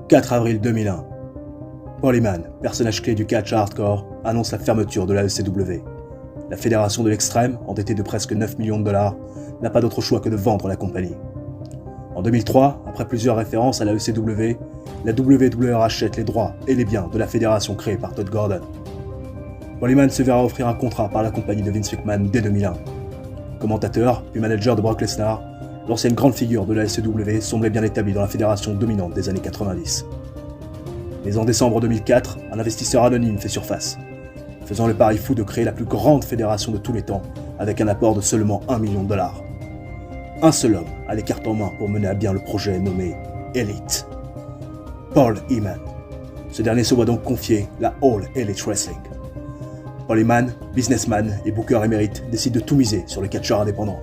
4 avril 2001. Paul Heyman, personnage clé du catch hardcore, annonce la fermeture de la ECW. La fédération de l'extrême, endettée de presque 9 millions de dollars, n'a pas d'autre choix que de vendre la compagnie. En 2003, après plusieurs références à la ECW, la WWE rachète les droits et les biens de la fédération créée par Todd Gordon. Paul Heyman se verra offrir un contrat par la compagnie de Vince McMahon dès 2001. Commentateur puis manager de Brock Lesnar, l'ancienne grande figure de la ECW semblait bien établi dans la fédération dominante des années 90. Mais en décembre 2004, un investisseur anonyme fait surface, faisant le pari fou de créer la plus grande fédération de tous les temps avec un apport de seulement 1 million de dollars. Un seul homme a les cartes en main pour mener à bien le projet nommé Elite. Paul Heyman. Ce dernier se voit donc confier la All Elite Wrestling. Paul Heyman, businessman et booker émérite, décide de tout miser sur le catcheur indépendant.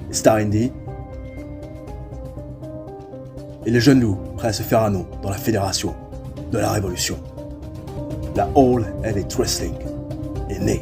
Les stars indie et les jeunes loups prêts à se faire un nom dans la fédération de la révolution. La All Elite Wrestling est née.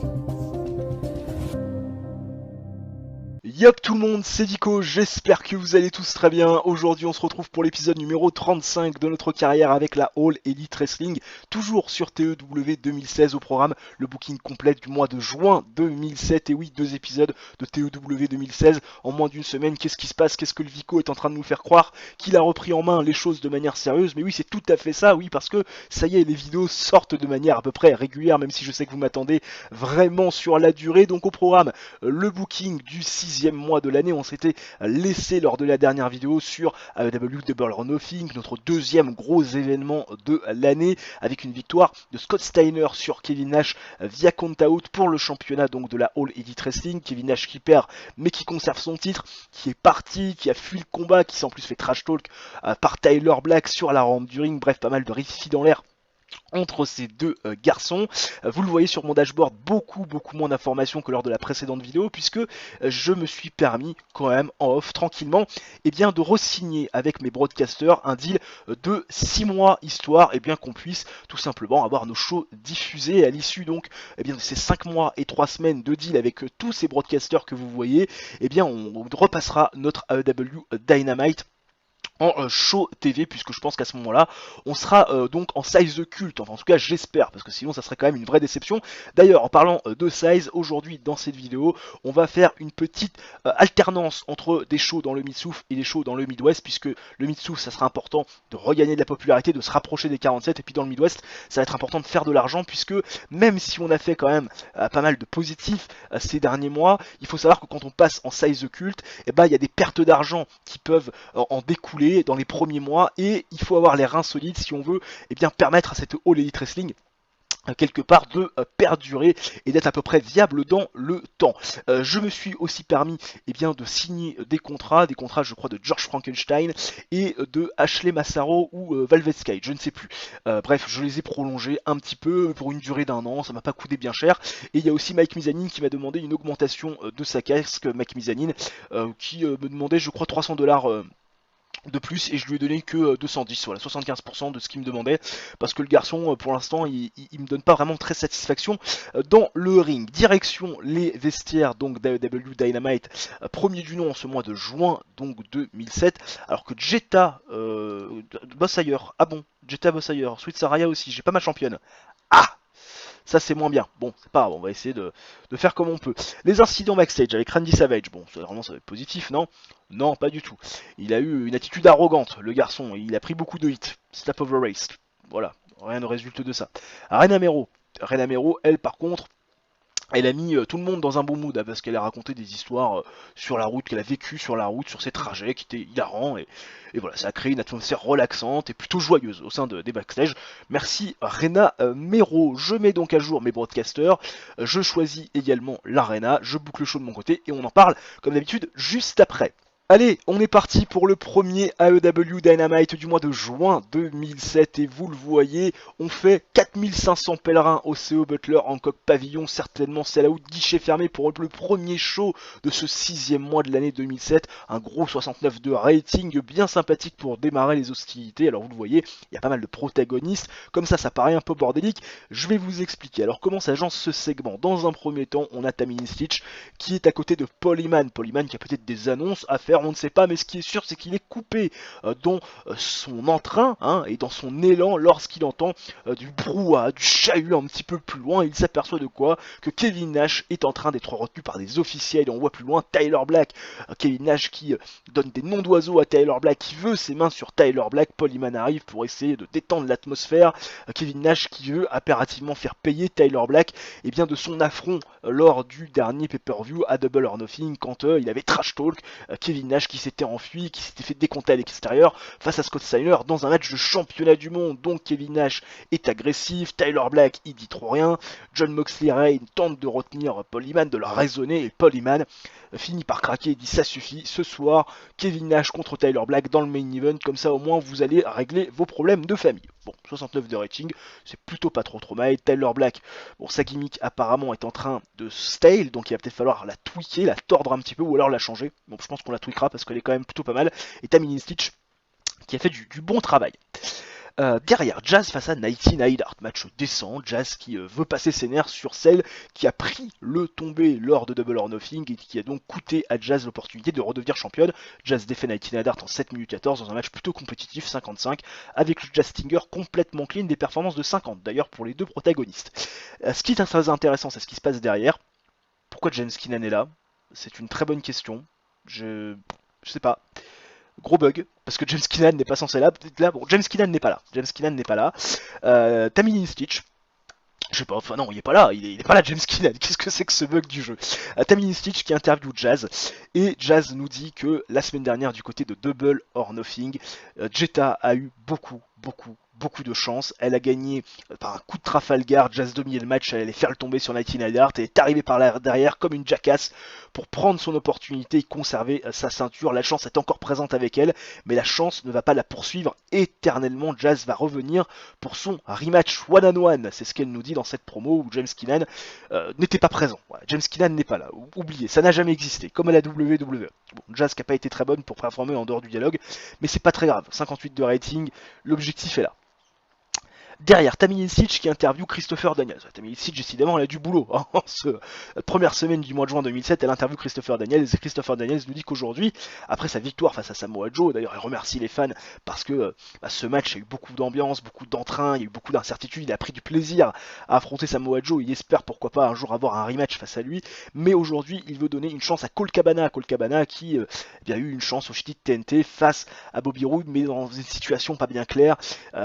Yop tout le monde, c'est Vico, j'espère que vous allez tous très bien. Aujourd'hui on se retrouve pour l'épisode numéro 35 de notre carrière avec la All Elite Wrestling, toujours sur TEW 2016 au programme, le booking complet du mois de juin 2007. Et oui, 2 épisodes de TEW 2016 en moins d'une semaine. Qu'est-ce qui se passe? Qu'est-ce que le Vico est en train de nous faire croire? Qu'il a repris en main les choses de manière sérieuse? Mais oui, c'est tout à fait ça, oui, parce que ça y est, les vidéos sortent de manière à peu près régulière, même si je sais que vous m'attendez vraiment sur la durée. Donc au programme, le booking du 6e mois de l'année. On s'était laissé lors de la dernière vidéo sur AEW Double or Nothing, notre deuxième gros événement de l'année, avec une victoire de Scott Steiner sur Kevin Nash via count out pour le championnat donc de la All Elite Wrestling. Kevin Nash qui perd mais qui conserve son titre, qui est parti, qui a fui le combat, qui s'en plus fait trash talk par Tyler Black sur la rampe du ring. Bref, pas mal de riffs dans l'air entre ces deux garçons. Vous le voyez sur mon dashboard, beaucoup moins d'informations que lors de la précédente vidéo, puisque je me suis permis quand même en off tranquillement de re-signer avec mes broadcasters un deal de 6 mois, histoire qu'on puisse tout simplement avoir nos shows diffusés à l'issue donc de ces 5 mois et 3 semaines de deal avec tous ces broadcasters que vous voyez. On repassera notre AEW Dynamite en show TV, puisque je pense qu'à ce moment-là on sera donc en size culte, enfin en tout cas j'espère, parce que sinon ça serait quand même une vraie déception. D'ailleurs, en parlant de size, aujourd'hui dans cette vidéo on va faire une petite alternance entre des shows dans le Mid-South et des shows dans le Midwest, puisque le Mid-South ça sera important de regagner de la popularité, de se rapprocher des 47, et puis dans le Midwest ça va être important de faire de l'argent, puisque même si on a fait quand même pas mal de positifs ces derniers mois, il faut savoir que quand on passe en size culte, il y a des pertes d'argent qui peuvent en découler dans les premiers mois, et il faut avoir les reins solides si on veut permettre à cette All Elite Wrestling quelque part de perdurer et d'être à peu près viable dans le temps. Je me suis aussi permis de signer des contrats je crois de George Frankenstein et de Ashley Massaro ou Velvet Sky, je ne sais plus. Bref, je les ai prolongés un petit peu pour une durée d'1 an, ça m'a pas coûté bien cher. Et il y a aussi Mike Mizanin qui m'a demandé une augmentation de sa casque. Mike Mizanin qui me demandait je crois $300 de plus, et je lui ai donné que 210, voilà, 75% de ce qu'il me demandait, parce que le garçon pour l'instant il me donne pas vraiment très satisfaction dans le ring. Direction les vestiaires donc d'AEW Dynamite, premier du nom en ce mois de juin donc 2007, alors que Jetta bosse ailleurs. Ah bon, Jetta bosse ailleurs, Sweet Saraya aussi, j'ai pas ma championne. Ah, ça c'est moins bien. Bon, c'est pas grave, on va essayer de faire comme on peut. Les incidents backstage avec Randy Savage, bon, vraiment ça va être positif, non? Non, pas du tout. Il a eu une attitude arrogante, le garçon, il a pris beaucoup de hits. Slap of the race. Voilà, rien ne résulte de ça. Rena Mero, elle par contre, elle a mis tout le monde dans un bon mood, parce qu'elle a raconté des histoires sur la route, qu'elle a vécu sur la route, sur ses trajets, qui étaient hilarants, et voilà, ça a créé une atmosphère relaxante et plutôt joyeuse au sein des backstage. Merci Rena Mero. Je mets donc à jour mes broadcasters, je choisis également l'arena, je boucle le show de mon côté, et on en parle comme d'habitude juste après. Allez, on est parti pour le premier AEW Dynamite du mois de juin 2007, et vous le voyez, on fait 4500 pèlerins au CO Butler Hancock Pavillon, certainement c'est là-haut guichet fermé pour le premier show de ce 6e mois de l'année 2007, un gros 69 de rating, bien sympathique pour démarrer les hostilités. Alors vous le voyez, il y a pas mal de protagonistes, comme ça paraît un peu bordélique, je vais vous expliquer. Alors comment s'agence ce segment? Dans un premier temps, on a Tammy Stitch qui est à côté de Paul Heyman qui a peut-être des annonces à faire faire, on ne sait pas, mais ce qui est sûr, c'est qu'il est coupé dans son entrain et dans son élan lorsqu'il entend du brouhaha, du chahut un petit peu plus loin. Il s'aperçoit de quoi? Que Kevin Nash est en train d'être retenu par des officiels. Et on voit plus loin Tyler Black, Kevin Nash qui donne des noms d'oiseaux à Tyler Black, qui veut ses mains sur Tyler Black. Paul Heyman arrive pour essayer de détendre l'atmosphère. Kevin Nash qui veut impérativement faire payer Tyler Black bien de son affront lors du dernier pay-per-view à Double or Nothing, quand il avait trash talk Kevin Nash qui s'était enfui, qui s'était fait décompter à l'extérieur face à Scott Steiner dans un match de championnat du monde. Donc Kevin Nash est agressif, Tyler Black il dit trop rien, John Moxley Reign tente de retenir Paul Heyman, de le raisonner, et Paul Heyman finit par craquer et dit ça suffit, ce soir Kevin Nash contre Tyler Black dans le main event, comme ça au moins vous allez régler vos problèmes de famille. Bon, 69 de rating, c'est plutôt pas trop mal. Tyler Black, bon, sa gimmick apparemment est en train de stale, donc il va peut-être falloir la tweaker, la tordre un petit peu, ou alors la changer. Bon, je pense qu'on la tweakera parce qu'elle est quand même plutôt pas mal. Et Tammy Stitch qui a fait du bon travail. Derrière, Jazz face à Nighty Neidhart, match décent, Jazz qui veut passer ses nerfs sur celle qui a pris le tombé lors de Double or Nothing et qui a donc coûté à Jazz l'opportunité de redevenir championne. Jazz défait Nighty Neidhart en 7 minutes 14 dans un match plutôt compétitif, 55, avec le Jazz Stinger complètement clean, des performances de 50 d'ailleurs pour les deux protagonistes. Ce qui est très intéressant, c'est ce qui se passe derrière. Pourquoi James Keenan est là? C'est une très bonne question. Je sais pas. Gros bug, parce que James Keenan n'est pas censé là. Bon, James Keenan n'est pas là. Tammy Stitch, je sais pas, enfin non, il est pas là, il est pas là James Keenan, qu'est-ce que c'est que ce bug du jeu? Tammy Stitch qui interviewe Jazz, et Jazz nous dit que la semaine dernière du côté de Double or Nothing, Jetta a eu beaucoup de chance, elle a gagné par un coup de Trafalgar, Jazz dominait le match, elle allait faire le tomber sur Nighty Neidhart, et est arrivée par derrière comme une jackass pour prendre son opportunité et conserver sa ceinture. La chance est encore présente avec elle, mais la chance ne va pas la poursuivre éternellement. Jazz va revenir pour son rematch one-on-one, c'est ce qu'elle nous dit dans cette promo où James Keenan n'était pas présent. Voilà, James Keenan n'est pas là, oubliez, ça n'a jamais existé, comme à la WWE. Bon, Jazz qui n'a pas été très bonne pour performer en dehors du dialogue, mais c'est pas très grave, 58 de rating, l'objectif est là. Derrière, Tammy Stitch qui interviewe Christopher Daniels. Tammy Stitch, décidément, elle a du boulot. La première semaine du mois de juin 2007, elle interviewe Christopher Daniels. Et Christopher Daniels nous dit qu'aujourd'hui, après sa victoire face à Samoa Joe, d'ailleurs, elle remercie les fans parce que ce match a eu beaucoup d'ambiance, beaucoup d'entrain, il y a eu beaucoup d'incertitudes. Il a pris du plaisir à affronter Samoa Joe. Il espère pourquoi pas un jour avoir un rematch face à lui. Mais aujourd'hui, il veut donner une chance à Colt Cabana. Colt Cabana qui a eu une chance au ch'ti de TNT face à Bobby Roode, mais dans une situation pas bien claire,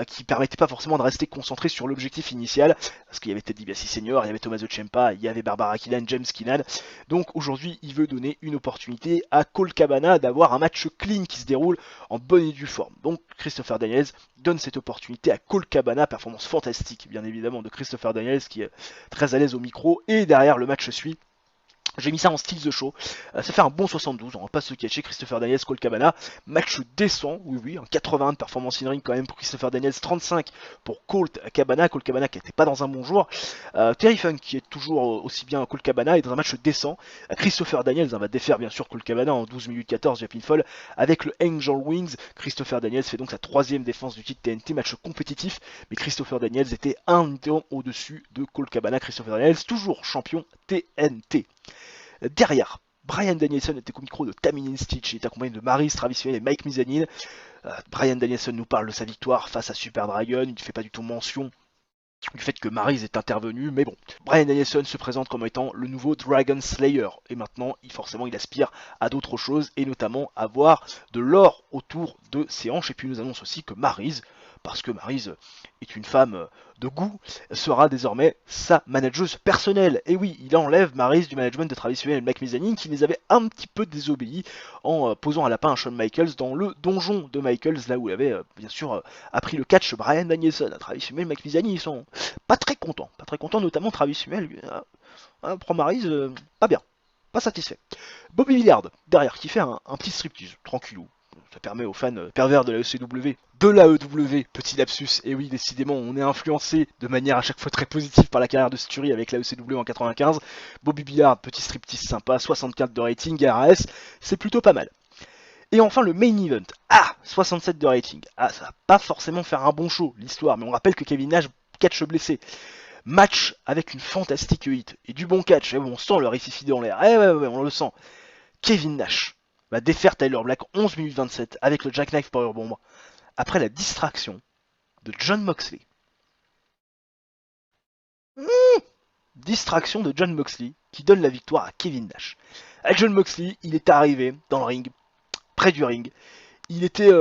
qui permettait pas forcément de rester concentré sur l'objectif initial, parce qu'il y avait Ted DiBiase Senior, il y avait Tommaso Ciampa, il y avait Barbara Keenan, James Keenan. Donc aujourd'hui, il veut donner une opportunité à Colt Cabana d'avoir un match clean qui se déroule en bonne et due forme. Donc Christopher Daniels donne cette opportunité à Colt Cabana, performance fantastique bien évidemment de Christopher Daniels qui est très à l'aise au micro, et derrière le match suit. J'ai mis ça en style The Show, ça fait un bon 72, on va pas se cacher. Christopher Daniels, Colt Cabana, match décent, oui, un 81 de performance in ring quand même pour Christopher Daniels, 35 pour Colt Cabana qui n'était pas dans un bon jour. Terry Funk qui est toujours aussi bien Colt Cabana est dans un match décent. Christopher Daniels va défaire bien sûr Colt Cabana en 12 minutes 14 via pinfall avec le Angel Wings. Christopher Daniels fait donc sa troisième défense du titre TNT, match compétitif, mais Christopher Daniels était un temps au-dessus de Colt Cabana. Christopher Daniels toujours champion TNT. Derrière, Bryan Danielson était au micro de Tammy Stitch, il est accompagné de Maryse, Travis Fimmel et Mike Mizanin. Bryan Danielson nous parle de sa victoire face à Super Dragon, il ne fait pas du tout mention du fait que Maryse est intervenu, mais bon. Bryan Danielson se présente comme étant le nouveau Dragon Slayer, et maintenant, forcément, il aspire à d'autres choses, et notamment avoir de l'or autour de ses hanches, et puis il nous annonce aussi que Maryse, parce que Maryse est une femme de goût, sera désormais sa manageuse personnelle. Et oui, il enlève Maryse du management de Travis Fimmel et Mike Mizanin qui les avait un petit peu désobéis en posant un lapin à Shawn Michaels dans le donjon de Michaels, là où il avait bien sûr appris le catch Bryan Danielson. Travis Fimmel et Mike Mizanin, ils sont pas très contents, notamment Travis Fimmel, prend Maryse pas bien, pas satisfait. Bobby Willard, derrière, qui fait un petit striptease, tranquillou. Ça permet aux fans pervers de la ECW, petit lapsus, et oui, décidément, on est influencé de manière à chaque fois très positive par la carrière de Sturi avec la ECW en 95. Bobby Willard, petit striptease sympa, 64 de rating, RAS, c'est plutôt pas mal. Et enfin le main event, 67 de rating, ça va pas forcément faire un bon show, l'histoire, mais on rappelle que Kevin Nash catch blessé. Match avec une fantastique hit, et du bon catch, on sent le récifidé en l'air, ouais, on le sent. Kevin Nash, va défaire Tyler Black 11 minutes 27 avec le Jackknife Powerbomb après la distraction de Jon Moxley. Distraction de Jon Moxley qui donne la victoire à Kevin Nash. Avec Jon Moxley, il est arrivé dans le ring, près du ring. Il était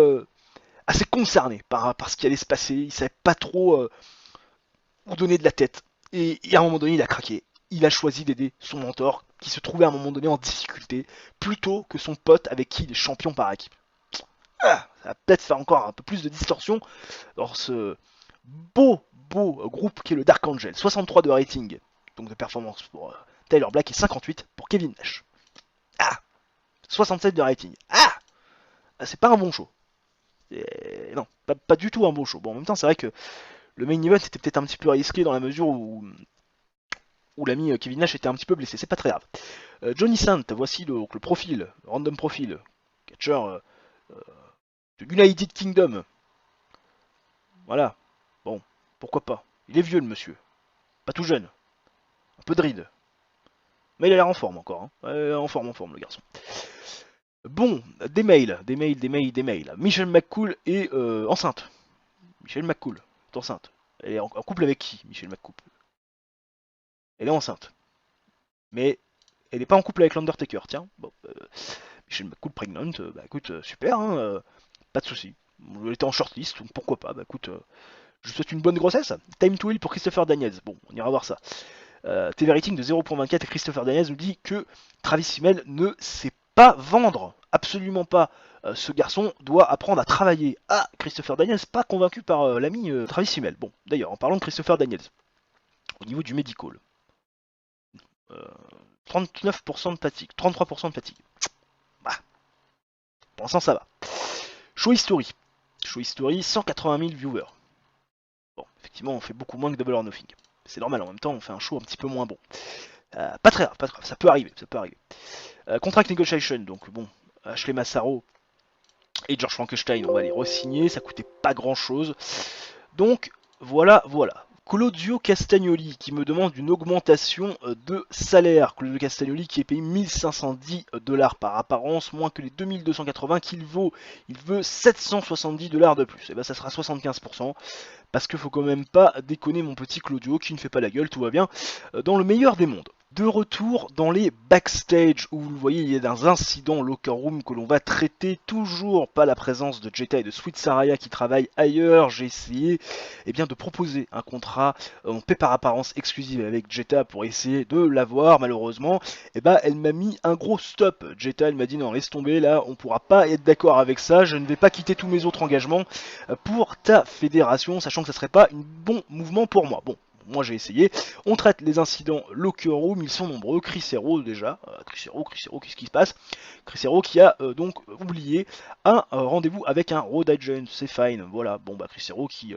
assez concerné par ce qui allait se passer. Il savait pas trop où donner de la tête. Et à un moment donné, il a craqué. Il a choisi d'aider son mentor qui se trouvait à un moment donné en difficulté plutôt que son pote avec qui il est champion par équipe. Ça va peut-être faire encore un peu plus de distorsion dans ce beau groupe qui est le Dark Angel. 63 de rating, donc de performance pour Tyler Black et 58 pour Kevin Nash. 67 de rating. C'est pas un bon show. Non, pas du tout un bon show. Bon, en même temps, c'est vrai que le main event était peut-être un petit peu risqué dans la mesure où l'ami Kevin Nash était un petit peu blessé. C'est pas très grave. Johnny Saint, voici le profil, le random profil, catcher de United Kingdom. Voilà. Bon, pourquoi pas. Il est vieux le monsieur. Pas tout jeune. Un peu de ride. Mais il a l'air en forme encore. Hein. En forme le garçon. Bon, des mails. Michelle McCool est enceinte. Michelle McCool est enceinte. Elle est en couple avec qui, Michelle McCool? Elle est enceinte. Mais elle n'est pas en couple avec l'Undertaker, tiens. Bon, Michelle McCool pregnant, bah écoute, super, hein, pas de soucis. Elle était en shortlist, donc pourquoi pas, bah écoute, je souhaite une bonne grossesse. Time to heal pour Christopher Daniels, bon, on ira voir ça. TV rating de 0.24 et Christopher Daniels nous dit que Travis Fimmel ne sait pas vendre, absolument pas. Ce garçon doit apprendre à travailler. Christopher Daniels, pas convaincu par l'ami Travis Fimmel. Bon, d'ailleurs, en parlant de Christopher Daniels, au niveau du medical, 39% de fatigue, 33% de fatigue. Bah, pour l'instant ça va. Show History, 180 000 viewers. Bon, effectivement, on fait beaucoup moins que Double or Nothing. C'est normal, en même temps, on fait un show un petit peu moins bon. Pas très grave, ça peut arriver, Contract Negotiation, donc bon, Ashley Massaro et George Frankenstein, on va les re-signer, ça coûtait pas grand chose. Donc, voilà. Claudio Castagnoli qui me demande une augmentation de salaire. Claudio Castagnoli qui est payé 1510 $ par apparence, moins que les 2280 qu'il vaut. Il veut 770 $ de plus. Et ben ça sera 75%. Parce qu'il faut quand même pas déconner mon petit Claudio qui ne fait pas la gueule, tout va bien. Dans le meilleur des mondes. De retour dans les backstage où vous le voyez, il y a des incidents locker room que l'on va traiter. Toujours pas la présence de Jetta et de Sweet Saraya qui travaillent ailleurs. J'ai essayé de proposer un contrat en paix par apparence exclusive avec Jetta pour essayer de l'avoir. Malheureusement, elle m'a mis un gros stop. Jetta, elle m'a dit non, laisse tomber, là on pourra pas être d'accord avec ça. Je ne vais pas quitter tous mes autres engagements pour ta fédération, sachant que ça serait pas un bon mouvement pour moi. Bon. Moi j'ai essayé, on traite les incidents locker room, ils sont nombreux. Chris Hero déjà, Chris Hero, qu'est-ce qui se passe? Chris Hero qui a donc oublié un rendez-vous avec un road agent, c'est fine, voilà, bon bah Chris Hero qui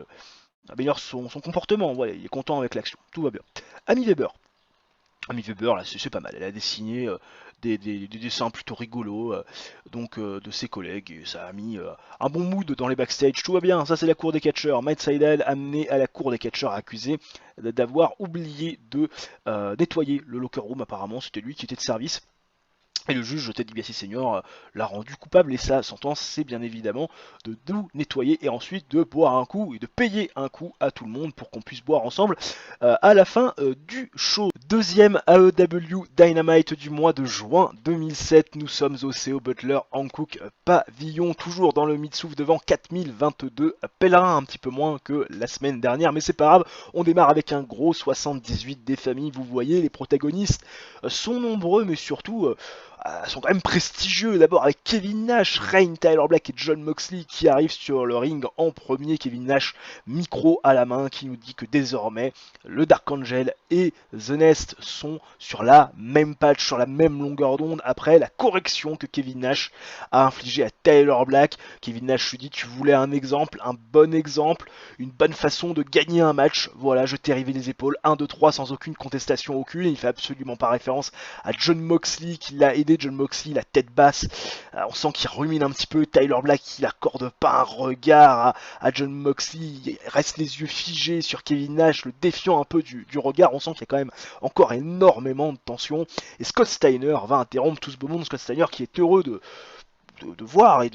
améliore son comportement, voilà, il est content avec l'action, tout va bien. Amy Weber là c'est pas mal, elle a dessiné des dessins plutôt rigolos de ses collègues, et ça a mis un bon mood dans les backstage, tout va bien. Ça c'est la cour des catcheurs. Matt Sydal amené à la cour des catcheurs accusé d'avoir oublié de nettoyer le locker room. Apparemment c'était lui qui était de service. Et le juge Ted DiBiase Senior l'a rendu coupable, et sa sentence c'est bien évidemment de tout nettoyer et ensuite de boire un coup et de payer un coup à tout le monde pour qu'on puisse boire ensemble à la fin du show. Deuxième AEW Dynamite du mois de juin 2007, nous sommes au CO Butler Hankook Pavillon, toujours dans le Mitsouf devant 4022 pèlerins, un petit peu moins que la semaine dernière, mais c'est pas grave, on démarre avec un gros 78 des familles. Vous voyez, les protagonistes sont nombreux, mais surtout sont quand même prestigieux. D'abord avec Kevin Nash, Reign, Tyler Black et Jon Moxley qui arrivent sur le ring en premier. Kevin Nash, micro à la main, qui nous dit que désormais le Dark Angel et The Nest sont sur la même patch, sur la même longueur d'onde après la correction que Kevin Nash a infligée à Tyler Black. Kevin Nash lui dit: tu voulais un exemple, un bon exemple, une bonne façon de gagner un match, voilà, je t'ai rivé les épaules, 1, 2, 3 sans aucune contestation aucune. Il fait absolument pas référence à Jon Moxley qui l'a aidé. Jon Moxley, la tête basse, on sent qu'il rumine un petit peu. Tyler Black, il accorde pas un regard à Jon Moxley, il reste les yeux figés sur Kevin Nash, le défiant un peu du regard. On sent qu'il y a quand même encore énormément de tension. Et Scott Steiner va interrompre tout ce beau monde. Scott Steiner qui est heureux de de voir et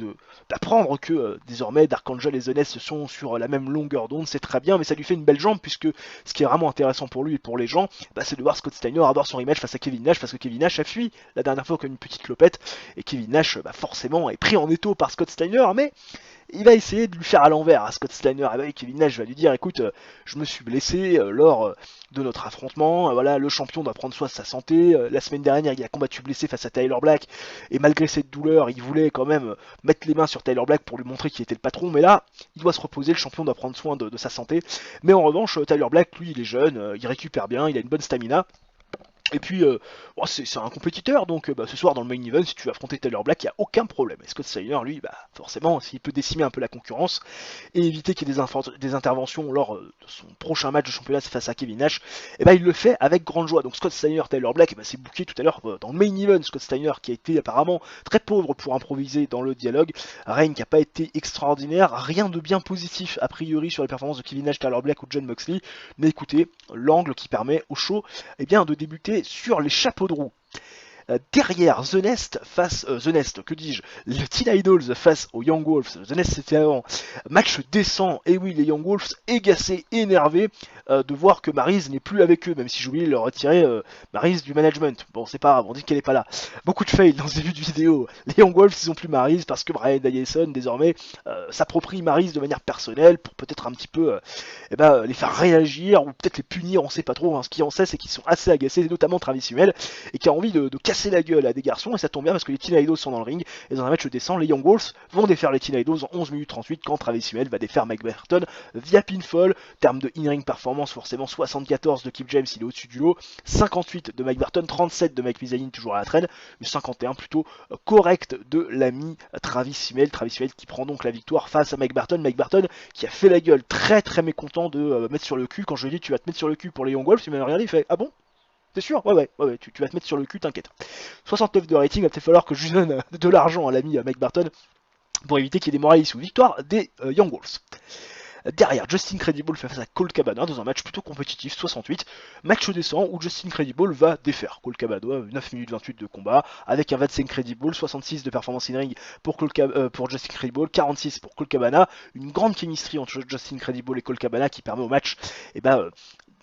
d'apprendre que désormais Dark Angel et The Nest sont sur la même longueur d'onde, c'est très bien, mais ça lui fait une belle jambe, puisque ce qui est vraiment intéressant pour lui et pour les gens, c'est de voir Scott Steiner avoir son rematch face à Kevin Nash, parce que Kevin Nash a fui la dernière fois comme une petite clopette, et Kevin Nash forcément est pris en étau par Scott Steiner, mais il va essayer de lui faire à l'envers à Scott Steiner. Et Kevin Nash va lui dire, écoute, je me suis blessé lors de notre affrontement, voilà, le champion doit prendre soin de sa santé, la semaine dernière il a combattu blessé face à Tyler Black, et malgré cette douleur, il voulait quand même mettre les mains sur Tyler Black pour lui montrer qu'il était le patron, mais là, il doit se reposer, le champion doit prendre soin de sa santé, mais en revanche, Tyler Black, lui, il est jeune, il récupère bien, il a une bonne stamina, et puis, c'est un compétiteur, donc ce soir dans le main event, si tu veux affronter Tyler Black, il n'y a aucun problème. Et Scott Steiner, lui, forcément, s'il peut décimer un peu la concurrence et éviter qu'il y ait des interventions lors de son prochain match de championnat face à Kevin Nash, il le fait avec grande joie. Donc Scott Steiner, Tyler Black, c'est booké tout à l'heure dans le main event. Scott Steiner qui a été apparemment très pauvre pour improviser dans le dialogue, règne qui n'a pas été extraordinaire, rien de bien positif a priori sur les performances de Kevin Nash, Tyler Black ou Jon Moxley, mais écoutez, l'angle qui permet au show de débuter sur les chapeaux de roue. Derrière The Nest les Teen Idols face aux Young Wolves. The Nest c'était avant, match décent, et oui, les Young Wolves agacés, énervés de voir que Maryse n'est plus avec eux, même si j'ai oublié de leur retirer Maryse du management. Bon, c'est pas grave, on dit qu'elle est pas là. Beaucoup de fails dans ce début de vidéo. Les Young Wolves ils ont plus Maryse parce que Bryan Danielson désormais s'approprie Maryse de manière personnelle pour peut-être un petit peu les faire réagir ou peut-être les punir, on sait pas trop. Ce qui en sait, c'est qu'ils sont assez agacés, notamment Travis Hummel, et qui a envie de casser la gueule à des garçons, et ça tombe bien parce que les Teen Idols sont dans le ring, et dans un match décent, les Young Wolves vont défaire les Teen Idols en 11 minutes 38 quand Travis Hummel va défaire Mike Burton via pinfall. Terme de in-ring performance, forcément 74 de Kip James, il est au-dessus du lot, 58 de Mike Burton, 37 de Mike Mizanin toujours à la traîne, mais 51 plutôt correct de l'ami Travis Hummel qui prend donc la victoire face à Mike Burton qui a fait la gueule, très très mécontent de mettre sur le cul. Quand je lui ai dit tu vas te mettre sur le cul pour les Young Wolves, il m'a regardé, il fait ah bon? T'es sûr? Ouais, tu vas te mettre sur le cul, t'inquiète. 69 de rating, il va peut-être falloir que je donne de l'argent à l'ami Mike Burton pour éviter qu'il y ait des moralistes ou victoire des Young Wolves. Derrière, Justin Credible fait face à Colt Cabana dans un match plutôt compétitif, 68. Match décent où Justin Credible va défaire Colt Cabana, 9 minutes 28 de combat, avec un 25 Credible, 66 de performance in ring pour Justin Credible, 46 pour Colt Cabana. Une grande chemistry entre Justin Credible et Colt Cabana qui permet au match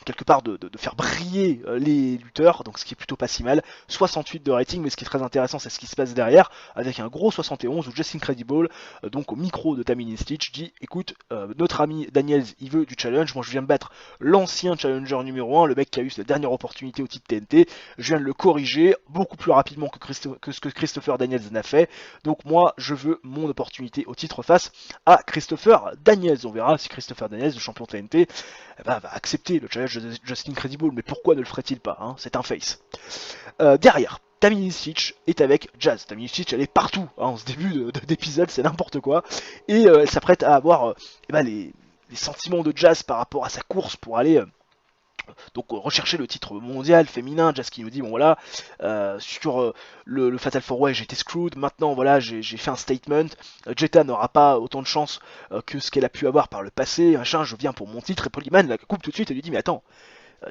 quelque part de faire briller les lutteurs, donc ce qui est plutôt pas si mal. 68 de rating, mais ce qui est très intéressant, c'est ce qui se passe derrière, avec un gros 71 où Justin Credible, donc au micro de Tammy Stitch, dit écoute, notre ami Daniels, il veut du challenge, moi je viens de battre l'ancien challenger numéro 1, le mec qui a eu sa dernière opportunité au titre TNT, je viens de le corriger beaucoup plus rapidement que ce que Christopher Daniels n'a fait, donc moi je veux mon opportunité au titre face à Christopher Daniels. On verra si Christopher Daniels, le champion TNT, va accepter le challenge de Justin Credible, mais pourquoi ne le ferait-il pas, hein, c'est un face. Derrière, Tammy Stitch est avec Jazz. Tammy Stitch, elle est partout en ce début d'épisode, c'est n'importe quoi, et elle s'apprête à avoir les sentiments de Jazz par rapport à sa course pour aller donc rechercher le titre mondial féminin. Jazz qui nous dit bon voilà, sur le Fatal 4-Way j'ai été screwed, maintenant voilà j'ai fait un statement, Jetta n'aura pas autant de chance que ce qu'elle a pu avoir par le passé, machin, je viens pour mon titre, et Paul Heyman la coupe tout de suite et lui dit mais attends,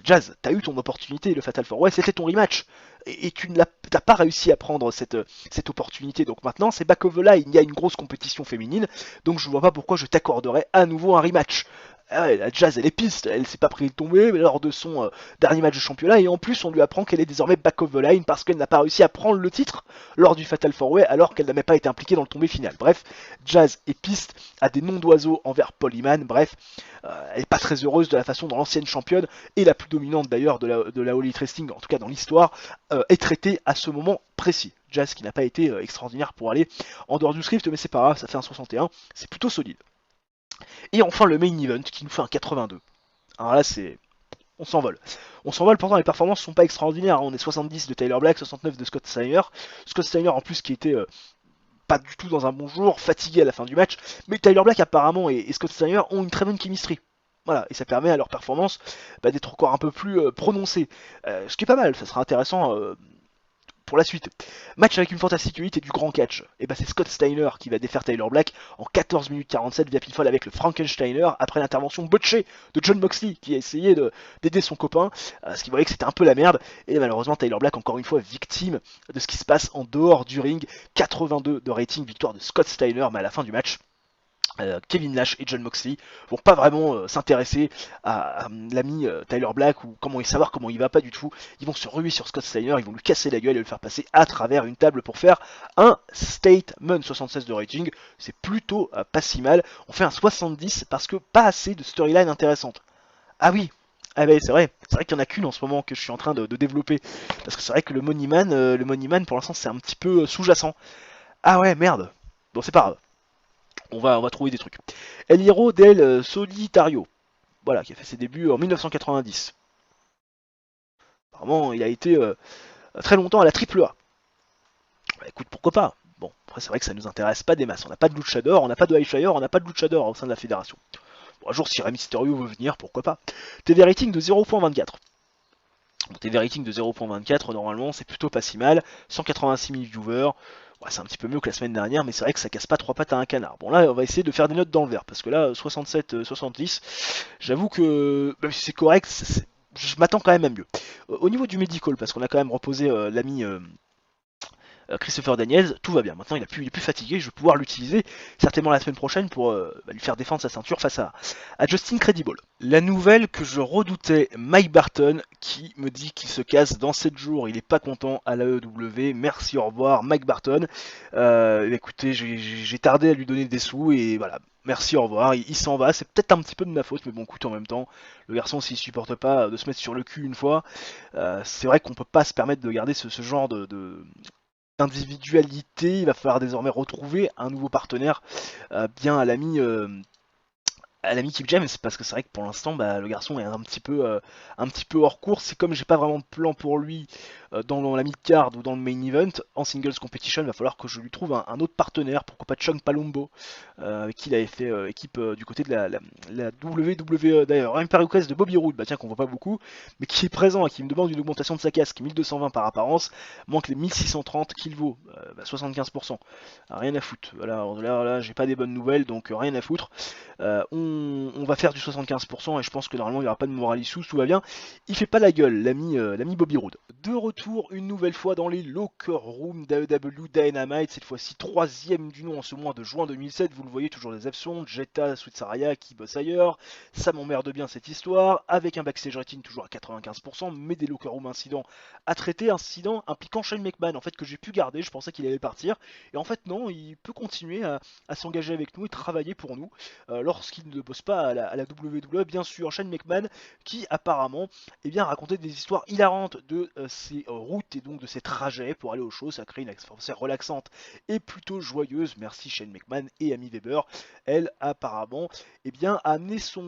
Jazz, t'as eu ton opportunité, le Fatal 4-Way, c'était ton rematch, et tu n'as pas réussi à prendre cette opportunité, donc maintenant c'est back of the line, il y a une grosse compétition féminine, donc je vois pas pourquoi je t'accorderais à nouveau un rematch. La Jazz elle est piste, elle s'est pas pris de tomber lors de son dernier match de championnat, et en plus on lui apprend qu'elle est désormais back of the line parce qu'elle n'a pas réussi à prendre le titre lors du Fatal 4-Way alors qu'elle n'avait pas été impliquée dans le tombé final. Bref, Jazz est piste, a des noms d'oiseaux envers Paul Heyman, bref, elle est pas très heureuse de la façon dont l'ancienne championne, et la plus dominante d'ailleurs de la All Elite Wrestling, en tout cas dans l'histoire, est traitée à ce moment précis. Jazz qui n'a pas été extraordinaire pour aller en dehors du script, mais c'est pas grave, ça fait un 61, c'est plutôt solide. Et enfin le main event qui nous fait un 82. Alors là c'est... on s'envole. On s'envole, pourtant les performances sont pas extraordinaires, on est 70 de Tyler Black, 69 de Scott Steiner. Scott Steiner en plus qui était pas du tout dans un bon jour, fatigué à la fin du match, mais Tyler Black apparemment et Scott Steiner ont une très bonne chemistry. Voilà, et ça permet à leur performance d'être encore un peu plus prononcée. Ce qui est pas mal, ça sera intéressant pour la suite. Match avec une fantastique unité et du grand catch. Et bah c'est Scott Steiner qui va défaire Tyler Black en 14 minutes 47 via pinfall avec le Frankensteiner après l'intervention botchée de John Moxley qui a essayé d'aider son copain, ce qui voyait que c'était un peu la merde. Et malheureusement Tyler Black encore une fois victime de ce qui se passe en dehors du ring. 82 de rating, victoire de Scott Steiner, mais à la fin du match, Kevin Nash et John Moxley vont pas vraiment s'intéresser à l'ami Tyler Black ou savoir comment il va, pas du tout. Ils vont se ruer sur Scott Steiner, ils vont lui casser la gueule et le faire passer à travers une table pour faire un statement. 76 de rating, c'est plutôt pas si mal. On fait un 70 parce que pas assez de storyline intéressante. Ah oui, ah bah, c'est vrai qu'il y en a qu'une en ce moment que je suis en train de développer. Parce que c'est vrai que le Money Man pour l'instant c'est un petit peu sous-jacent. Ah ouais, merde. Bon, c'est pas grave. On va trouver des trucs. El Hierro del Solitario, voilà, qui a fait ses débuts en 1990. Apparemment, il a été très longtemps à la AAA. Bah, écoute, pourquoi pas. Bon, après, c'est vrai que ça nous intéresse pas des masses. On n'a pas de luchador, on n'a pas de highflyer, on n'a pas de luchador au sein de la fédération. Bon, un jour, si Rey Mysterio veut venir, pourquoi pas. TV rating de 0.24. Bon, TV rating de 0.24, normalement, c'est plutôt pas si mal. 186 000 viewers. Ouais, c'est un petit peu mieux que la semaine dernière, mais c'est vrai que ça casse pas trois pattes à un canard. Bon, là, on va essayer de faire des notes dans le vert, parce que là, 67, 70, j'avoue que même si c'est correct, je m'attends quand même à mieux. Au niveau du medical, parce qu'on a quand même reposé l'ami Christopher Daniels, tout va bien. Maintenant, il est plus fatigué, je vais pouvoir l'utiliser certainement la semaine prochaine pour lui faire défendre sa ceinture face à Justin Credible. La nouvelle que je redoutais, Mike Barton, qui me dit qu'il se casse dans 7 jours, il est pas content à l'AEW. Merci, au revoir, Mike Barton. Écoutez, j'ai tardé à lui donner des sous et voilà. Merci, au revoir, il s'en va, c'est peut-être un petit peu de ma faute, mais bon, écoute, en même temps, le garçon, s'il supporte pas de se mettre sur le cul une fois, c'est vrai qu'on peut pas se permettre de garder ce genre d'individualité. Il va falloir désormais retrouver un nouveau partenaire bien à l'ami Keith James, parce que c'est vrai que pour l'instant le garçon est un petit peu hors course. Et comme j'ai pas vraiment de plan pour lui dans la mid-card ou dans le main event en singles competition, il va falloir que je lui trouve un autre partenaire, pourquoi pas Chung Palumbo, avec qui il avait fait équipe du côté de la WWE. D'ailleurs, un request de Bobby Roode, tiens, qu'on voit pas beaucoup, mais qui est présent et qui me demande une augmentation de sa casque, 1220 par apparence, moins que les 1630 qu'il vaut, 75%. Rien à foutre. Voilà, là j'ai pas des bonnes nouvelles, donc rien à foutre. On va faire du 75% et je pense que normalement il n'y aura pas de morale sous, tout va bien. Il fait pas la gueule, l'ami Bobby Roode. De retour une nouvelle fois dans les locker rooms d'AEW Dynamite, cette fois-ci troisième du nom en ce mois de juin 2007. Vous le voyez, toujours des absents, Jetta, Sweet Saraya qui bosse ailleurs. Ça m'emmerde bien cette histoire, avec un backstage rating toujours à 95%, mais des locker room incidents à traiter, incident impliquant Shane McMahon en fait que j'ai pu garder. Je pensais qu'il allait partir et en fait non, il peut continuer à s'engager avec nous et travailler pour nous lorsqu'il ne bosse pas à la WWE. Bien sûr, Shane McMahon qui apparemment racontait des histoires hilarantes de ses routes et donc de ses trajets pour aller au show. Ça crée une atmosphère relaxante et plutôt joyeuse. Merci Shane McMahon et Amy Weber. Elle apparemment a amené son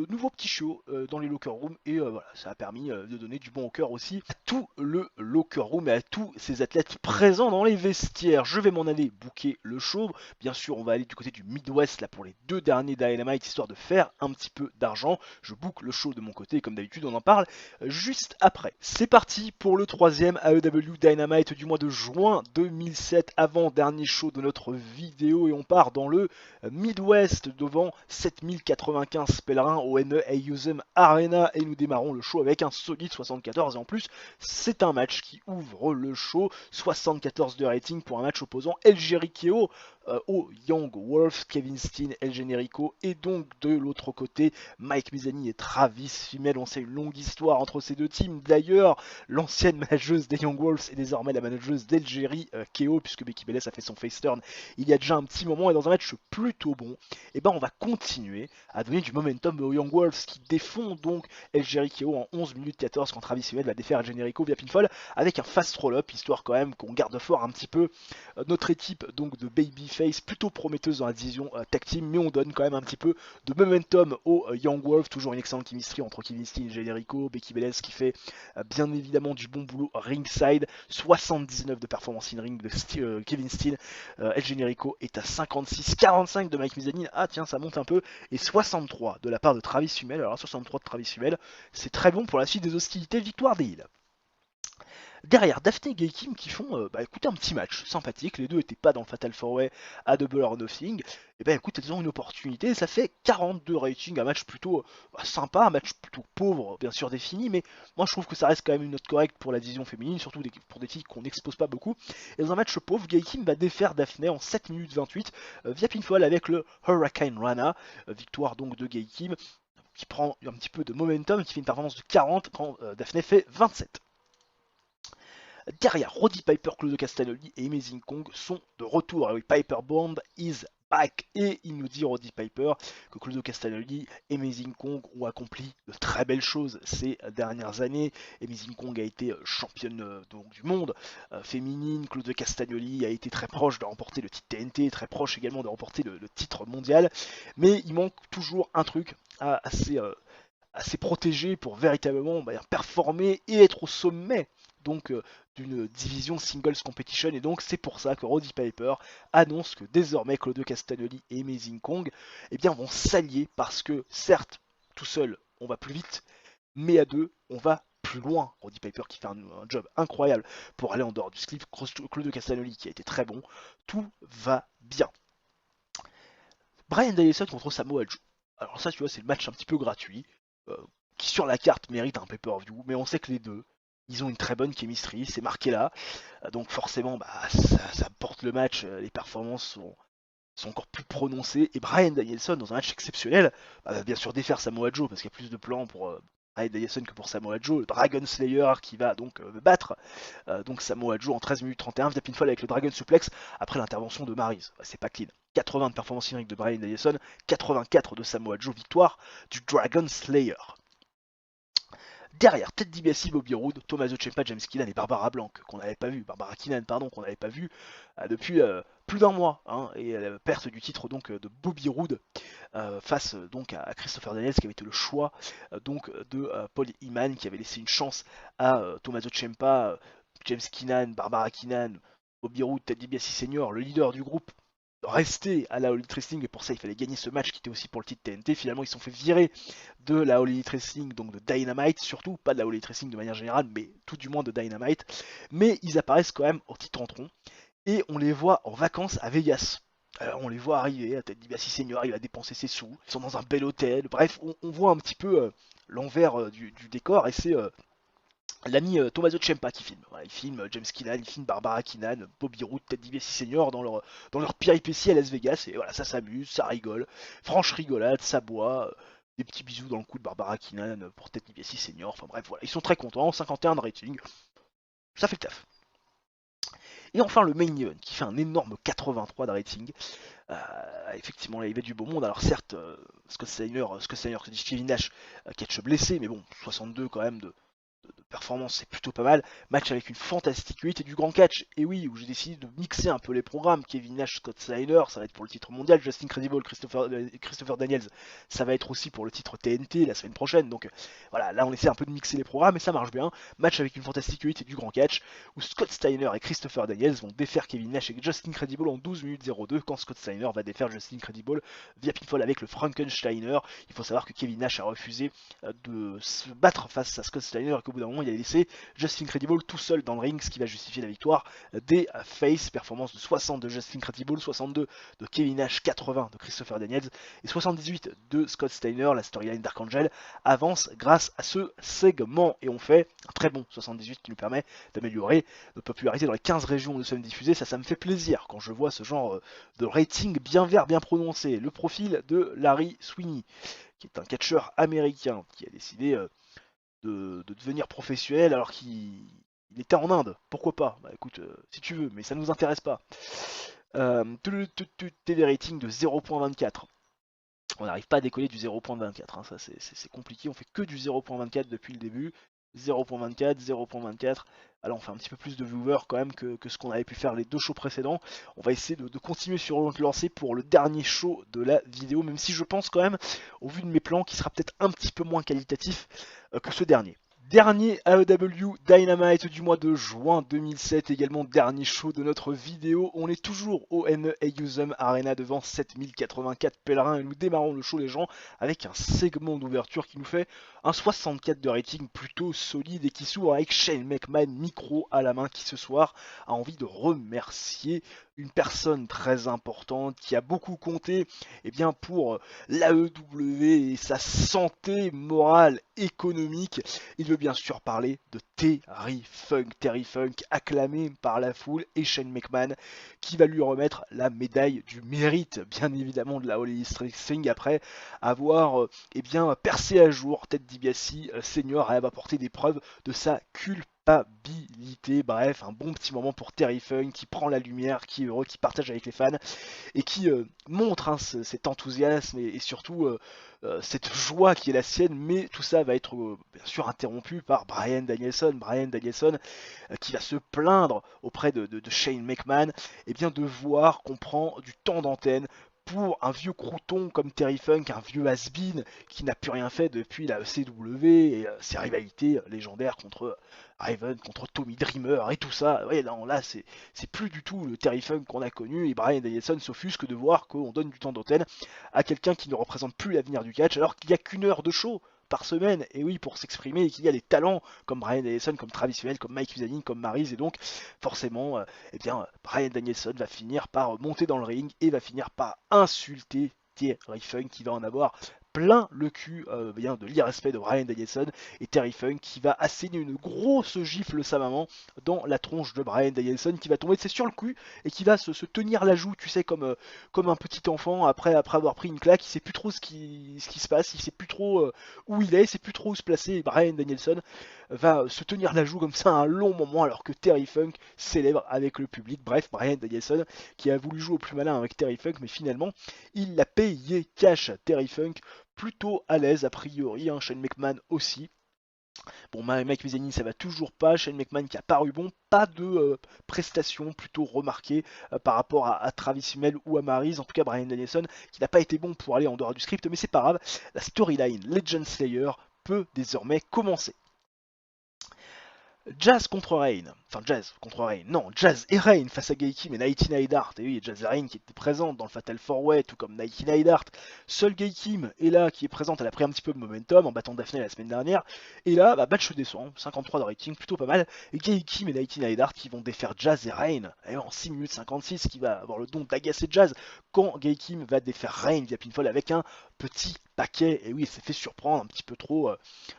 nouveau petit show dans les locker rooms et voilà, ça a permis de donner du bon au cœur aussi à tout le locker room et à tous ces athlètes présents dans les vestiaires. Je vais m'en aller booker le show. Bien sûr, on va aller du côté du Midwest là pour les deux derniers Dynamite histoire de faire un petit peu d'argent. Je book le show de mon côté et comme d'habitude on en parle juste après. C'est parti pour le troisième AEW Dynamite du mois de juin 2007, avant-dernier show de notre vidéo et on part dans le Midwest devant 7095 pèlerins au NEAUSM Arena et nous démarrons le show avec un solide 74 et en plus c'est un match qui ouvre le show. 74 de rating pour un match opposant El Jericho au Young Wolves, Kevin Steen, El Generico et donc de l'autre côté Mike Mizani et Travis Fimmel. On sait une longue histoire entre ces deux teams. D'ailleurs, l'ancienne manageuse des Young Wolves est désormais la manageuse d'El Jericho puisque Becky Belles a fait son face turn il y a déjà un petit moment et dans un match plutôt bon, et on va continuer à donner du momentum aux Young Wolves qui défont donc El Jericho en 11 minutes 14 quand Travis Fimmel va défaire El Generico via pinfall avec un fast roll-up, histoire quand même qu'on garde fort un petit peu notre équipe donc de babyface plutôt prometteuse dans la division tag team, mais on donne quand même un petit peu de momentum aux Young Wolves. Toujours une excellente chemistry entre Kevin Steen et Generico, Becky Belles qui fait bien évidemment du bon boulot ringside, 79 de performance in ring de Kevin Steen, El Generico est à 56, 45 de Mike Mizani, ah tiens ça monte un peu, et 63 de la part de Travis Fimmel. Alors 63 de Travis Fimmel, c'est très bon pour la suite des hostilités, victoire des Heels. Derrière, Daphné et Gay-Kim qui font écoutez, un petit match sympathique. Les deux n'étaient pas dans le Fatal 4-Way à Double or Nothing. Et écoute, elles ont une opportunité. Ça fait 42 ratings, un match plutôt sympa, un match plutôt pauvre, bien sûr défini. Mais moi je trouve que ça reste quand même une note correcte pour la division féminine, surtout pour des titres qu'on n'expose pas beaucoup. Et dans un match pauvre, Gay-Kim va défaire Daphné en 7 minutes 28 via pinfall avec le Hurricane Rana. Victoire donc de Gay-Kim qui prend un petit peu de momentum, qui fait une performance de 40 quand Daphné fait 27. Derrière, Roddy Piper, Claudio Castagnoli et Amazing Kong sont de retour. Et oui, Piper Bond is back. Et il nous dit, Roddy Piper, que Claudio Castagnoli et Amazing Kong ont accompli de très belles choses ces dernières années. Amazing Kong a été championne donc, du monde féminine. Claudio Castagnoli a été très proche de remporter le titre TNT, très proche également de remporter le titre mondial. Mais il manque toujours un truc assez protégé pour véritablement performer et être au sommet donc d'une division singles competition, et donc c'est pour ça que Roddy Piper annonce que désormais Claudio Castagnoli et Amazing Kong vont s'allier, parce que certes tout seul on va plus vite, mais à deux on va plus loin. Roddy Piper qui fait un job incroyable pour aller en dehors du slip, Claudio Castagnoli qui a été très bon, tout va bien. Bryan Danielson contre Samoa Joe. Alors ça tu vois, c'est le match un petit peu gratuit, qui sur la carte mérite un pay-per-view, mais on sait que les deux, ils ont une très bonne chemistry, c'est marqué là, donc forcément ça porte le match, les performances sont encore plus prononcées, et Bryan Danielson dans un match exceptionnel, va bien sûr défaire Samoa Joe, parce qu'il y a plus de plans pour Bryan Danielson que pour Samoa Joe, le Dragon Slayer qui va donc battre donc Samoa Joe en 13 minutes 31 via pinfall avec le Dragon Suplex après l'intervention de Maryse. C'est pas clean. 80 de performance numérique de Bryan Danielson, 84 de Samoa Joe, victoire du Dragon Slayer. Derrière, Ted DiBiase, Bobby Roode, Tommaso Ciampa, James Keenan et Barbara Blanc, qu'on n'avait pas vu, Barbara Keenan, pardon, qu'on n'avait pas vu depuis plus d'un mois, et la perte du titre donc de Bobby Roode face donc à Christopher Daniels, qui avait été le choix donc de Paul Heyman, qui avait laissé une chance à Tommaso Ciampa, James Keenan, Barbara Keenan, Bobby Roode, Ted DiBiase Senior, le leader du groupe, rester à la All Elite Wrestling, et pour ça il fallait gagner ce match qui était aussi pour le titre TNT. Finalement ils se sont fait virer de la All Elite Wrestling, donc de Dynamite, surtout pas de la All Elite Wrestling de manière générale, mais tout du moins de Dynamite. Mais ils apparaissent quand même au titre en tronc, et on les voit en vacances à Vegas. Alors on les voit arriver, à Ted DiBiase Senior, il a dépensé ses sous, ils sont dans un bel hôtel, bref, on voit un petit peu l'envers du décor, et c'est l'ami Tommaso Ciampa qui filme. Voilà, il filme James Keenan, il filme Barbara Keenan, Bobby Roode, Ted DiBiase Senior dans leur péripétie à Las Vegas, et voilà, ça s'amuse, ça rigole, franche rigolade, ça boit, des petits bisous dans le cou de Barbara Keenan pour Ted DiBiase Senior, enfin bref, voilà, ils sont très contents, 51 de rating, ça fait le taf. Et enfin le main event qui fait un énorme 83 de rating. Effectivement là il y avait du beau monde. Alors certes Scott Steiner, Kevin Nash, catch blessé, mais bon 62 quand même de performance, c'est plutôt pas mal. Match avec une fantastique 8 et du grand catch. Et oui, où j'ai décidé de mixer un peu les programmes. Kevin Nash, Scott Steiner, ça va être pour le titre mondial. Justin Credible, Christopher Daniels, ça va être aussi pour le titre TNT la semaine prochaine. Donc voilà, là on essaie un peu de mixer les programmes et ça marche bien. Match avec une fantastique 8 et du grand catch, où Scott Steiner et Christopher Daniels vont défaire Kevin Nash et Justin Credible en 12 minutes 02, quand Scott Steiner va défaire Justin Credible via pinfall avec le Frankensteiner. Il faut savoir que Kevin Nash a refusé de se battre face à Scott Steiner et qu'au bout d'un moment il a laissé Justin Credible tout seul dans le ring, ce qui va justifier la victoire des Face. Performance de 60 de Justin Credible, 62 de Kevin Nash, 80 de Christopher Daniels et 78 de Scott Steiner. La storyline d'Archangel avance grâce à ce segment et on fait un très bon 78 qui nous permet d'améliorer notre popularité dans les 15 régions où nous sommes diffusés. Ça me fait plaisir quand je vois ce genre de rating bien vert, bien prononcé. Le profil de Larry Sweeney, qui est un catcheur américain qui a décidé de devenir professionnel alors qu'il était en Inde. Pourquoi pas? Bah écoute, si tu veux, mais ça ne nous intéresse pas. TV rating de 0.24. On n'arrive pas à décoller du 0.24, hein, ça c'est compliqué, on fait que du 0.24 depuis le début. 0.24, 0.24. Alors on fait un petit peu plus de viewers quand même que ce qu'on avait pu faire les deux shows précédents. On va essayer de continuer sur le lancer pour le dernier show de la vidéo, même si je pense quand même, au vu de mes plans, qu'il sera peut-être un petit peu moins qualitatif que ce dernier. Dernier AEW Dynamite du mois de juin 2007, également dernier show de notre vidéo. On est toujours au NE Ayuzum Arena devant 7084 pèlerins et nous démarrons le show les gens avec un segment d'ouverture qui nous fait un 64 de rating plutôt solide et qui s'ouvre avec Shane McMahon micro à la main qui ce soir a envie de remercier une personne très importante qui a beaucoup compté pour l'AEW et sa santé morale économique. Il veut bien sûr parler de Terry Funk, acclamé par la foule, et Shane McMahon, qui va lui remettre la médaille du mérite, bien évidemment, de la All Elite Wrestling, après avoir percé à jour Ted DiBiase senior et avoir apporté des preuves de sa culpabilité. Bref, un bon petit moment pour Terry Funk, qui prend la lumière, qui est heureux, qui partage avec les fans, et qui montre cet enthousiasme et surtout cette joie qui est la sienne, mais tout ça va être bien sûr interrompu par Bryan Danielson. Bryan Danielson qui va se plaindre auprès de Shane McMahon de voir qu'on prend du temps d'antenne pour un vieux crouton comme Terry Funk, un vieux has-been qui n'a plus rien fait depuis la ECW et ses rivalités légendaires contre Raven, contre Tommy Dreamer et tout ça. Ouais, non, là, c'est plus du tout le Terry Funk qu'on a connu et Bryan Danielson s'offusque de voir qu'on donne du temps d'antenne à quelqu'un qui ne représente plus l'avenir du catch alors qu'il n'y a qu'une heure de show par semaine, et oui, pour s'exprimer, et qu'il y a des talents comme Bryan Danielson, comme Travis Hunnell, comme Mike Mizanin, comme Maryse, et donc forcément, Bryan Danielson va finir par monter dans le ring et va finir par insulter Terry Funk, qui va en avoir plein le cul de l'irrespect de Bryan Danielson, et Terry Funk qui va asséner une grosse gifle sa maman dans la tronche de Bryan Danielson, qui va tomber sur le cul et qui va se tenir la joue, tu sais, comme un petit enfant après avoir pris une claque. Il sait plus trop ce qui se passe, il sait plus trop où il est, il sait plus trop où se placer, et Bryan Danielson va se tenir la joue comme ça un long moment alors que Terry Funk célèbre avec le public. Bref, Bryan Danielson qui a voulu jouer au plus malin avec Terry Funk, mais finalement il l'a payé cash. Terry Funk plutôt à l'aise a priori, Shane McMahon aussi. Bon, Mike Mizanin ça va toujours pas, Shane McMahon qui a paru bon, pas de prestations plutôt remarquées par rapport à Travis Hummel ou à Maryse, en tout cas Bryan Danielson qui n'a pas été bon pour aller en dehors du script, mais c'est pas grave, la storyline Legend Slayer peut désormais commencer. Jazz contre Rain, enfin Jazz contre Rain, non, Jazz et Rain face à Gaikim et Nighty Neidhart, et oui, Jazz et Rain qui étaient présentes dans le Fatal 4-Way, tout comme Nighty Neidhart. Seul Gaikim est là, qui est présente, elle a pris un petit peu de momentum en battant Daphne la semaine dernière, et là, match descend, 53 de rating, plutôt pas mal, et Gaikim et Nighty Neidhart qui vont défaire Jazz et Rain, et en 6 minutes 56, qui va avoir le don d'agacer Jazz, quand Gaikim va défaire Rain via pinfall avec un petit paquet, et oui, il s'est fait surprendre un petit peu trop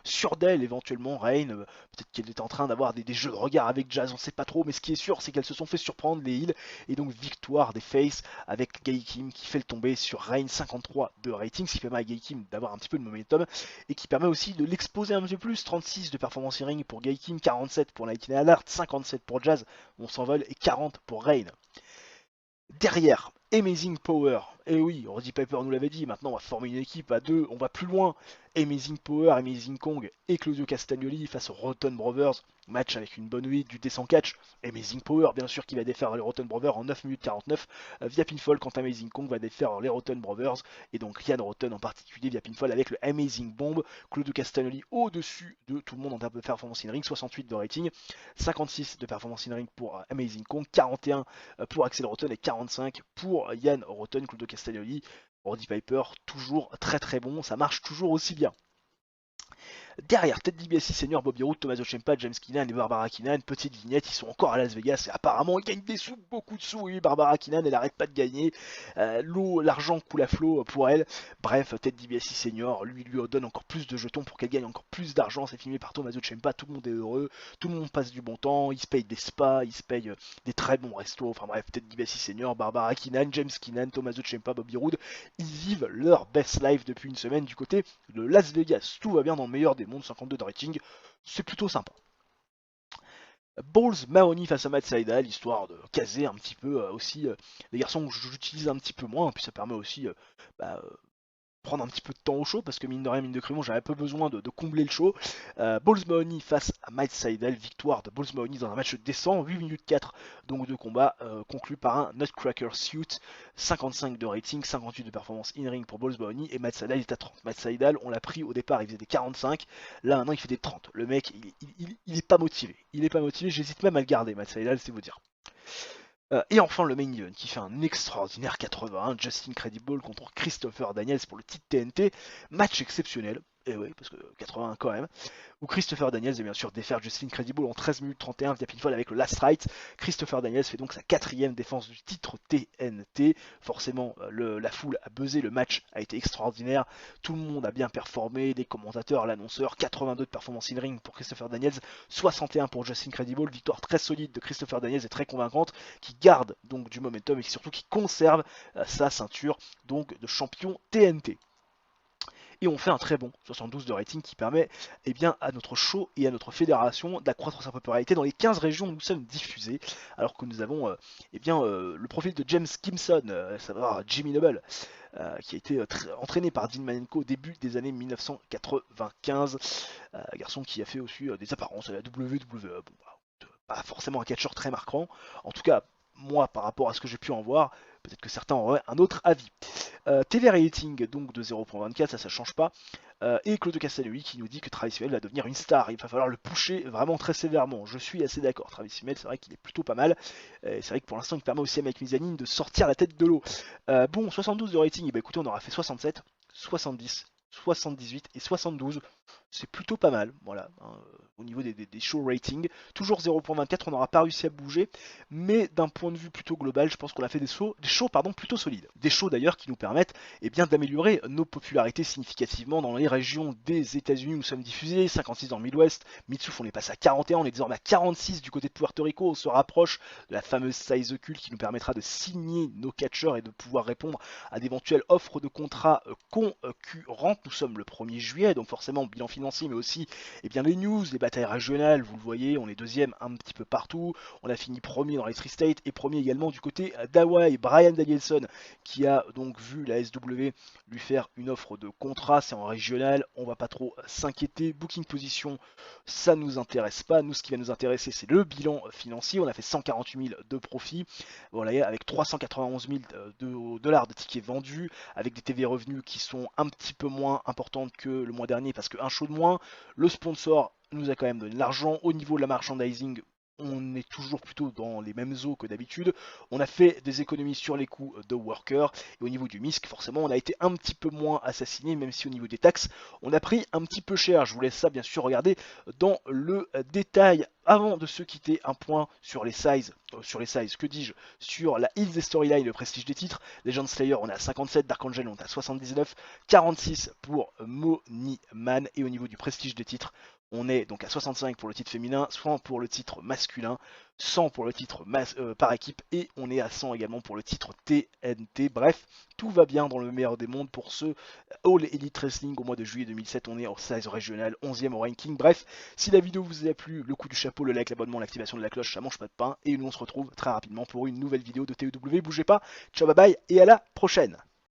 sûr d'elle éventuellement, Rain, peut-être qu'elle est en train d'avoir des jeux de regard avec Jazz, on sait pas trop, mais ce qui est sûr, c'est qu'elles se sont fait surprendre les heals, et donc victoire des Faces avec Gaikim qui fait le tomber sur Rain, 53 de rating, ce qui permet à Gaikim d'avoir un petit peu de momentum, et qui permet aussi de l'exposer un petit peu plus, 36 de performance in ring pour Gaikim, 47 pour Nighty Neidhart, 57 pour Jazz, on s'envole, et 40 pour Rain. Derrière, Amazing Power, et oui, Roddy Piper nous l'avait dit, maintenant on va former une équipe à deux, on va plus loin. Amazing Power, Amazing Kong et Claudio Castagnoli face aux Rotten Brothers, match avec une bonne huit du descent catch. Amazing Power, bien sûr, qui va défaire les Rotten Brothers en 9 minutes 49 via pinfall, quand Amazing Kong va défaire les Rotten Brothers, et donc Ryan Rotten en particulier via pinfall avec le Amazing Bomb. Claudio Castagnoli au-dessus de tout le monde en termes de performance in ring, 68 de rating, 56 de performance in ring pour Amazing Kong, 41 pour Axel Rotten et 45 pour Yann Rotten. Claudio Castagnoli, Roddy Piper, toujours très très bon, ça marche toujours aussi bien. Derrière, Ted DiBiase Senior, Bobby Roode, Tommaso Ciampa, James Keenan et Barbara Keenan, petite vignette, ils sont encore à Las Vegas et apparemment ils gagnent des sous, beaucoup de sous. Oui, Barbara Keenan, elle arrête pas de gagner, l'argent coule à flot pour elle. Bref, Ted DiBiase Senior lui donne encore plus de jetons pour qu'elle gagne encore plus d'argent. C'est filmé par Tommaso Ciampa, tout le monde est heureux, tout le monde passe du bon temps, ils se payent des spas, ils se payent des très bons restos. Enfin bref, Ted DiBiase Senior, Barbara Keenan, James Keenan, Tommaso Ciampa, Bobby Roode, ils vivent leur best life depuis une semaine du côté de Las Vegas. Tout va bien dans le meilleur des mondes, 52 de rating, c'est plutôt sympa. Balls Mahoney face à Matt Sydal, histoire de caser un petit peu aussi les garçons que j'utilise un petit peu moins, puis ça permet aussi prendre un petit peu de temps au show, parce que mine de rien, mine de crayon, j'avais un peu besoin de combler le show. Balls Mahoney face à Matt Sydal, victoire de Balls Mahoney dans un match décent, 8 minutes 4 donc de combat, conclu par un Nutcracker Suit, 55 de rating, 58 de performance in-ring pour Balls Mahoney, et Matt Sydal est à 30. Matt Sydal, on l'a pris au départ, il faisait des 45, là maintenant il fait des 30. Le mec, il est pas motivé, j'hésite même à le garder, Matt Sydal, c'est vous dire. Et enfin le main event qui fait un extraordinaire 81, Justin Credible contre Christopher Daniels pour le titre TNT, match exceptionnel, et oui, parce que 81 quand même, où Christopher Daniels est bien sûr défaire Justin Credible en 13 minutes 31 via pinfall avec le Last Right. Christopher Daniels fait donc sa 4ème défense du titre TNT. Forcément, la foule a buzzé, le match a été extraordinaire, tout le monde a bien performé, les commentateurs, l'annonceur, 82 de performance in-ring pour Christopher Daniels, 61 pour Justin Credible, victoire très solide de Christopher Daniels et très convaincante, qui garde donc du momentum et surtout qui conserve sa ceinture donc de champion TNT. Et on fait un très bon 72 de rating qui permet à notre show et à notre fédération d'accroître sa popularité dans les 15 régions où nous sommes diffusés, alors que nous avons le profil de James Gibson, savoir Jimmy Noble, qui a été entraîné par Dean Malenko au début des années 1995, garçon qui a fait aussi des apparences à la WWE, pas forcément un catcheur très marquant, en tout cas moi par rapport à ce que j'ai pu en voir, peut-être que certains auraient un autre avis. TV rating donc de 0.24, ça change pas. Et Claude Castagnoli qui nous dit que Travis Fimmel va devenir une star, il va falloir le pusher vraiment très sévèrement. Je suis assez d'accord, Travis Fimmel, c'est vrai qu'il est plutôt pas mal. C'est vrai que pour l'instant il permet aussi à Mike Mizanin de sortir la tête de l'eau. Bon, 72 de rating, et écoutez, on aura fait 67, 70, 78 et 72. C'est plutôt pas mal, voilà, au niveau des show ratings. Toujours 0.24, on n'aura pas réussi à bouger, mais d'un point de vue plutôt global, je pense qu'on a fait des shows plutôt solides. Des shows d'ailleurs qui nous permettent d'améliorer nos popularités significativement dans les régions des États-Unis où nous sommes diffusés, 56 dans le Midwest, Mid-South on est passé à 41, on est désormais à 46 du côté de Puerto Rico, on se rapproche de la fameuse size occulte qui nous permettra de signer nos catcheurs et de pouvoir répondre à d'éventuelles offres de contrats concurrentes. Nous sommes le 1er juillet, donc forcément bilan financier, mais aussi les news, les batailles régionales, vous le voyez, on est deuxième un petit peu partout, on a fini premier dans les Tri States et premier également du côté d'Hawaï. Brian Danielson qui a donc vu la SW lui faire une offre de contrat, c'est en régional, on va pas trop s'inquiéter. Booking position, ça nous intéresse pas, nous ce qui va nous intéresser c'est le bilan financier, on a fait 148 000 de profit, voilà, avec 391 000 dollars de tickets vendus, avec des TV revenus qui sont un petit peu moins importantes que le mois dernier parce qu'un show de moins, le sponsor nous a quand même donné de l'argent. Au niveau de la merchandising, on est toujours plutôt dans les mêmes eaux que d'habitude. On a fait des économies sur les coûts de workers. Et au niveau du MISC, forcément, on a été un petit peu moins assassiné, même si au niveau des taxes, on a pris un petit peu cher. Je vous laisse ça, bien sûr, regarder dans le détail. Avant de se quitter, un point sur les sizes, que dis-je, sur la Heels des Storylines, le prestige des titres. Legend Slayer, on est à 57, Dark Angel, on est à 79, 46 pour Money Man. Et au niveau du prestige des titres, on est donc à 65 pour le titre féminin, 100 pour le titre masculin, 100 pour le titre par équipe et on est à 100 également pour le titre TNT. Bref, tout va bien dans le meilleur des mondes pour ce All Elite Wrestling au mois de juillet 2007. On est en 16 régional, 11e au ranking. Bref, si la vidéo vous a plu, le coup du chapeau, le like, l'abonnement, l'activation de la cloche, ça mange pas de pain. Et nous on se retrouve très rapidement pour une nouvelle vidéo de TEW. Bougez pas, ciao bye bye et à la prochaine.